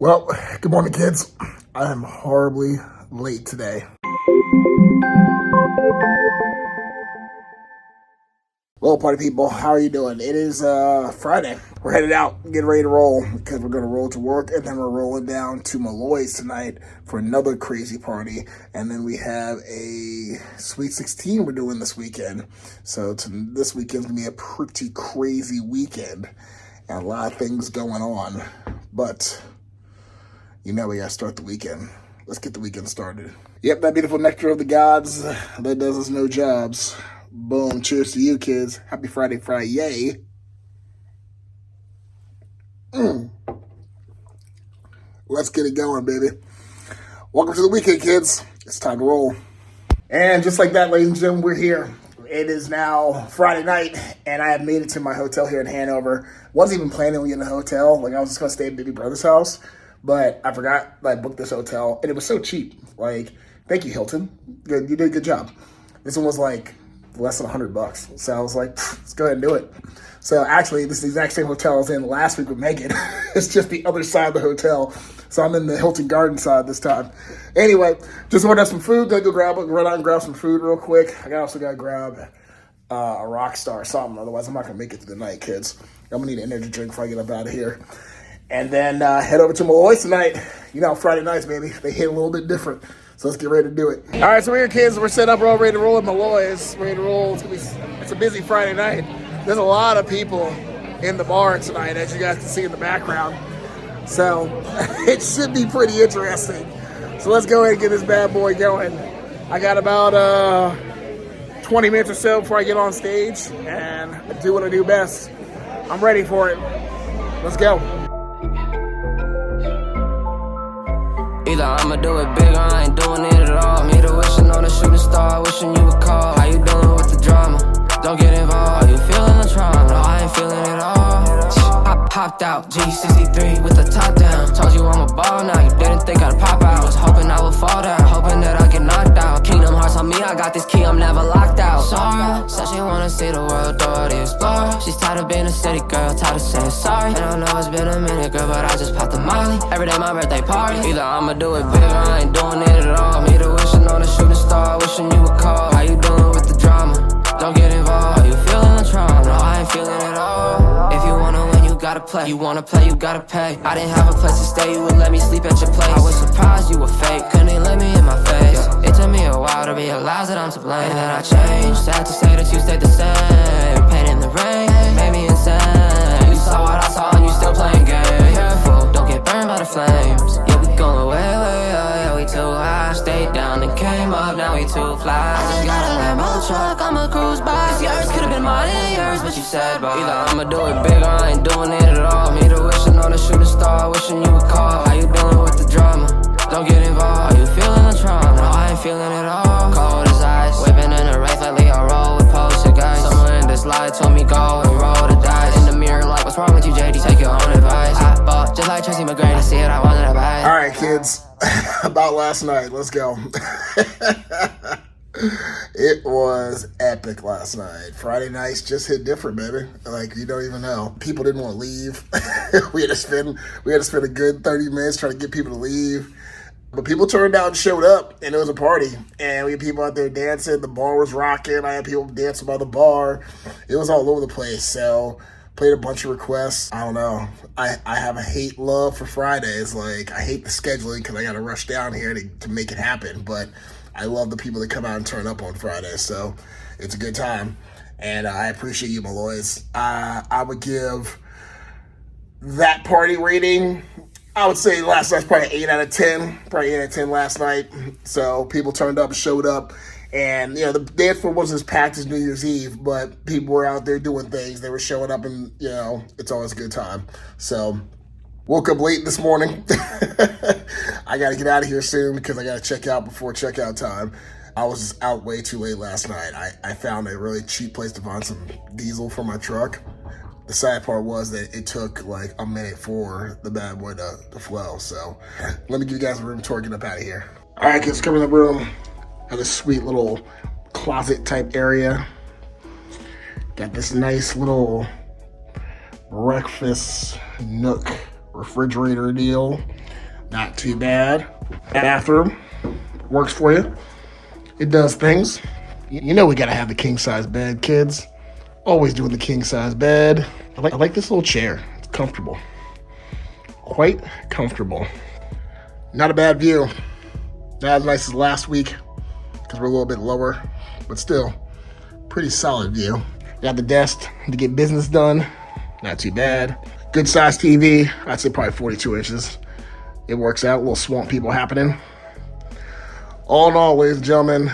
Well, good morning, kids. I am horribly late today. Well, party people, how are you doing? It is Friday. We're headed out, getting ready to roll because we're going to roll to work, and then we're rolling down to Molloy's tonight for another crazy party. And then we have a Sweet 16 we're doing this weekend. So this weekend's going to be a pretty crazy weekend and a lot of things going on. But you know we got to start the weekend. Let's get the weekend started. Yep, that beautiful nectar of the gods that does us no jobs. Boom. Cheers to you, kids. Happy Friday, yay. Let's get it going, baby. Welcome to the weekend, kids. It's time to roll. And just like that, ladies and gentlemen, we're here. It is now Friday night, and I have made it to my hotel here in Hanover. Wasn't even planning on getting a hotel. Like, I was just going to stay at baby brother's house. But I forgot that I booked this hotel, and it was so cheap. Like, thank you, Hilton. Good, you did a good job. This one was like less than $100. So I was like, let's go ahead and do it. So actually, this is the exact same hotel I was in last week with Megan. It's just the other side of the hotel. So I'm in the Hilton Garden side this time. Anyway, just ordered some food. Gonna go run out and grab some food real quick. I also gotta grab a Rockstar or something. Otherwise, I'm not gonna make it through the night, kids. I'm gonna need an energy drink before I get up out of here. And then head over to Molloy tonight. You know, Friday nights, baby, they hit a little bit different. So let's get ready to do it. All right, so we're here, kids. We're set up. We're all ready to roll at Molloy's. Ready to roll. It's a busy Friday night. There's a lot of people in the bar tonight, as you guys can see in the background. So it should be pretty interesting. So let's go ahead and get this bad boy going. I got about 20 minutes or so before I get on stage and do what I do best. I'm ready for it. Let's go. Either I'ma do it big or I ain't doing it at all. Me the wishing on a shooting star, wishing you would call. How you doing with the drama? Don't get involved. Are you feeling the trauma? No, I ain't feeling it all. I popped out, G63 with the top down. Told you I'm a ball now, you didn't think I'd pop out. Was hoping I would fall down, hoping that I get knocked out. Kingdom Hearts on me, I got this key, I'm never locked out. Sorry, said she wanna see the world, thoroughly explore. She's tired of being a city girl, tired of saying sorry. And I know it's been a minute, girl, but I just popped the molly. Every day my birthday party. Either I'ma do it big or I ain't doing it at all. Me the wishing on a shooting star, wishing you would call. How you doing with the drama? Don't get involved. Are you feeling the trauma? No, I ain't feeling it all. If you wanna win, you gotta play. You wanna play, you gotta pay. I didn't have a place to stay, you would let me sleep at your place. I was surprised you were fake, couldn't even let me in my face. It took me a while to realize that I'm to blame. And that I changed, sad to say that you stayed the same. Pain in the rain, made me insane. You saw what I saw and you still playing games. Careful, don't get burned by the flames. Yeah, we going way, yeah, we too high. Stayed down and came up, now we too fly. I just got a Lambo truck, I'ma cruise by. Cause yours could've been mine and yours, but you said bye. Either I'ma do it big or I ain't doing it at all. Me the wishing on a shooting star, wishing you would call. How you doing with the drama? Don't get involved. Are you feeling the trauma? No, I ain't feeling it all. Cold as ice, whipping in a race lately. I roll with poster guys. Someone in this light told me go and roll the dice. In the mirror like, what's wrong with you, JD? Take your own advice. I bought just like Tracy McGrady. See it, I wanted to buy it. All right, kids. About last night. Let's go. It was epic last night. Friday nights just hit different, baby. Like, you don't even know. People didn't want to leave. we had to spend a good 30 minutes trying to get people to leave. But people turned out and showed up, and it was a party. And we had people out there dancing. The bar was rocking. I had people dancing by the bar. It was all over the place. So, played a bunch of requests. I don't know. I have a hate-love for Fridays. Like, I hate the scheduling because I got to rush down here to make it happen. But I love the people that come out and turn up on Fridays. So, it's a good time. And I appreciate you, Molloy's. I would give that party rating, I would say last night's probably 8 out of 10. Probably 8 out of 10 last night. So people turned up, showed up. And, you know, the dance floor wasn't as packed as New Year's Eve, but people were out there doing things. They were showing up and, you know, it's always a good time. So woke up late this morning. I got to get out of here soon because I got to check out before checkout time. I was just out way too late last night. I found a really cheap place to find some diesel for my truck. The sad part was that it took like a minute for the bad boy to flow. So let me give you guys a room tour, get up out of here. All right, kids, come in the room. Have a sweet little closet type area. Got this nice little breakfast nook refrigerator deal. Not too bad. Bathroom works for you. It does things. You know we gotta have the king size bed, kids. Always doing the king size bed. I like this little chair. It's comfortable. Quite comfortable. Not a bad view. Not as nice as last week because we're a little bit lower, but still pretty solid view. Got the desk to get business done. Not too bad. Good size TV. I'd say probably 42 inches. It works out. A little swamp people happening. All in all, ladies and gentlemen,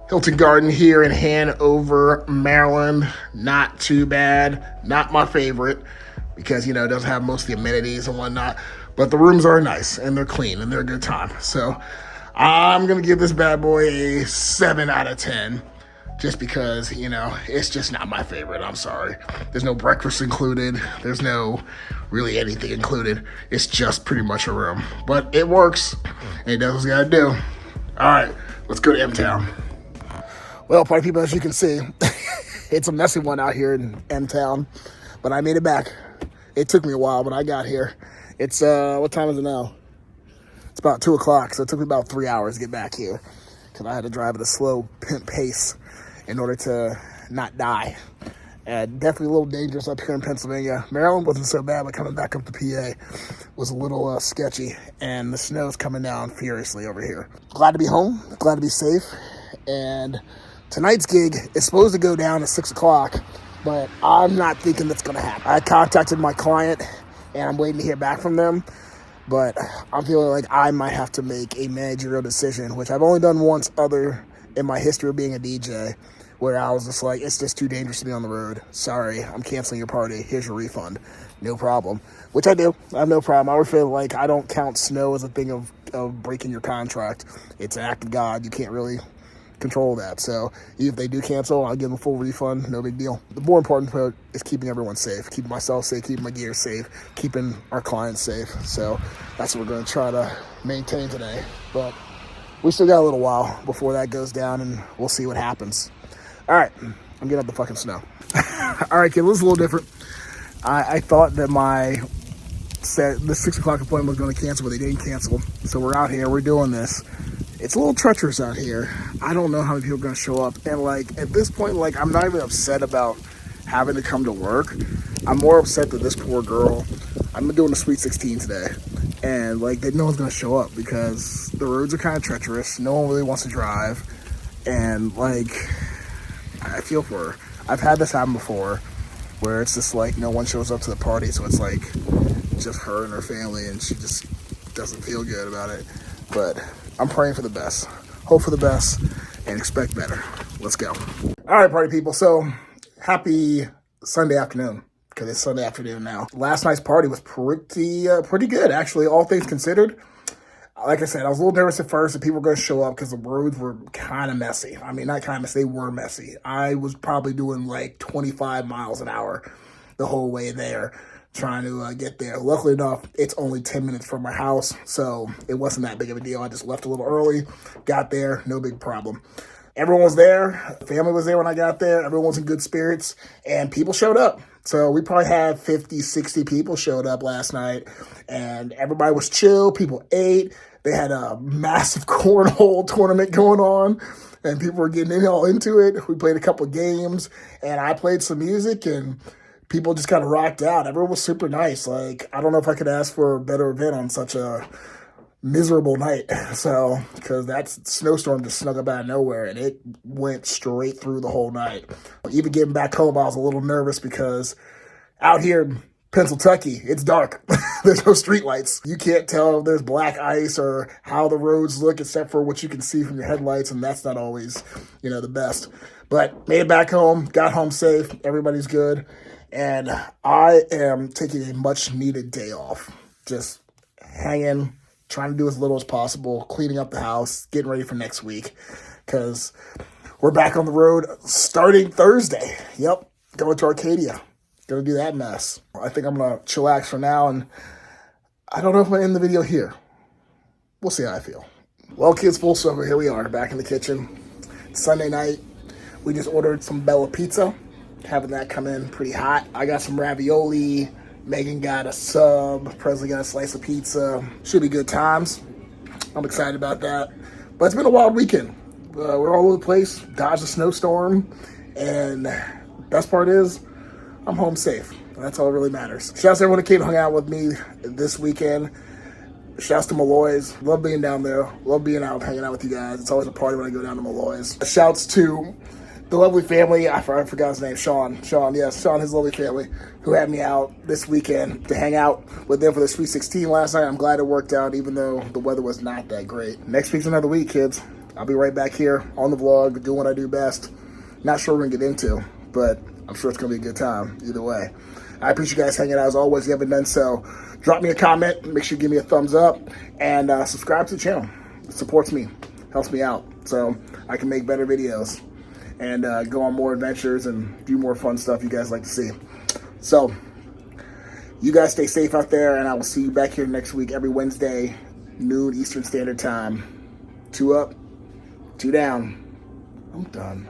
Hilton Garden here in Hanover, Maryland. Not too bad. Not my favorite because, it doesn't have most of the amenities and whatnot. But the rooms are nice and they're clean and they're a good time. So I'm going to give this bad boy a 7 out of 10 just because, it's just not my favorite. I'm sorry. There's no breakfast included. There's no really anything included. It's just pretty much a room. But it works and it does what it's got to do. All right, let's go to M-Town. Well, party people, as you can see, it's a messy one out here in M-Town, but I made it back. It took me a while, but I got here. It's, what time is it now? It's about 2 o'clock, so it took me about 3 hours to get back here because I had to drive at a slow pace in order to not die. And definitely a little dangerous up here in Pennsylvania. Maryland wasn't so bad, but coming back up to PA was a little sketchy, and the snow's coming down furiously over here. Glad to be home, glad to be safe, and tonight's gig is supposed to go down at 6 o'clock, but I'm not thinking that's going to happen. I contacted my client, and I'm waiting to hear back from them, but I'm feeling like I might have to make a managerial decision, which I've only done once other in my history of being a DJ, where I was just like, it's just too dangerous to be on the road. Sorry, I'm canceling your party. Here's your refund. No problem. Which I do. I have no problem. I would feel like I don't count snow as a thing of breaking your contract. It's an act of God. You can't really control that. So if they do cancel, I'll give them a full refund. No big deal. The more important part is keeping everyone safe, keeping myself safe, keeping my gear safe, keeping our clients safe. So that's what we're going to try to maintain today. But we still got a little while before that goes down, and we'll see what happens. All right, I'm getting up the fucking snow. All right, kid, this is a little different. I thought that the 6 o'clock appointment was going to cancel, but they didn't cancel. So we're out here, we're doing this. It's a little treacherous out here. I don't know how many people are going to show up. And, at this point, I'm not even upset about having to come to work. I'm more upset that this poor girl, I'm doing a Sweet 16 today. And, that no one's going to show up because the roads are kind of treacherous. No one really wants to drive. And, I feel for her. I've had this happen before where it's just no one shows up to the party, so it's just her and her family, and she just doesn't feel good about it. But I'm praying for the best, hope for the best, and expect better. Let's go. All right, party people. So happy Sunday afternoon, because it's Sunday afternoon now. Last night's party was pretty good, actually, all things considered. Like I said, I was a little nervous at first that people were going to show up because the roads were kind of messy. I mean, not kind of messy, they were messy. I was probably doing 25 miles an hour the whole way there, trying to get there. Luckily enough, it's only 10 minutes from my house, so it wasn't that big of a deal. I just left a little early, got there, no big problem. Everyone was there. Family was there when I got there. Everyone was in good spirits, and people showed up. So we probably had 50, 60 people showed up last night, and everybody was chill. People ate. They had a massive cornhole tournament going on, and people were getting all into it. We played a couple of games, and I played some music, and people just kind of rocked out. Everyone was super nice. I don't know if I could ask for a better event on such a miserable night. So, because that snowstorm just snuck up out of nowhere, and it went straight through the whole night. Even getting back home, I was a little nervous because out here in Pennsylvania, it's dark. There's no street lights. You can't tell if there's black ice or how the roads look except for what you can see from your headlights, and that's not always, the best. But made it back home, got home safe, everybody's good, and I am taking a much-needed day off. Just hanging, trying to do as little as possible, cleaning up the house, getting ready for next week, because we're back on the road starting Thursday. Yep, going to Arcadia. Gonna do that mess. I think I'm gonna chillax for now, and I don't know if I'm gonna end the video here. We'll see how I feel. Well, kids, full circle, here we are, back in the kitchen. Sunday night, we just ordered some Bella Pizza, having that come in pretty hot. I got some ravioli, Megan got a sub. Presley got a slice of pizza. Should be good times. I'm excited about that. But it's been a wild weekend. We're all over the place. Dodged a snowstorm. And best part is, I'm home safe. That's all that really matters. Shouts to everyone that came and hung out with me this weekend. Shouts to Molloy's. Love being down there. Love being out, hanging out with you guys. It's always a party when I go down to Molloy's. Shouts to the lovely family. I forgot his name. Sean, his lovely family, who had me out this weekend to hang out with them for the Sweet 16 last night. I'm glad it worked out, even though the weather was not that great. Next week's another week, kids. I'll be right back here on the vlog, doing what I do best. Not sure what we're going to get into, but I'm sure it's going to be a good time either way. I appreciate you guys hanging out. As always, if you haven't done so, drop me a comment. Make sure you give me a thumbs up. And subscribe to the channel. It supports me. Helps me out. So I can make better videos. And go on more adventures and do more fun stuff you guys like to see. So, you guys stay safe out there. And I will see you back here next week every Wednesday, noon Eastern Standard Time. 2 up, 2 down. I'm done.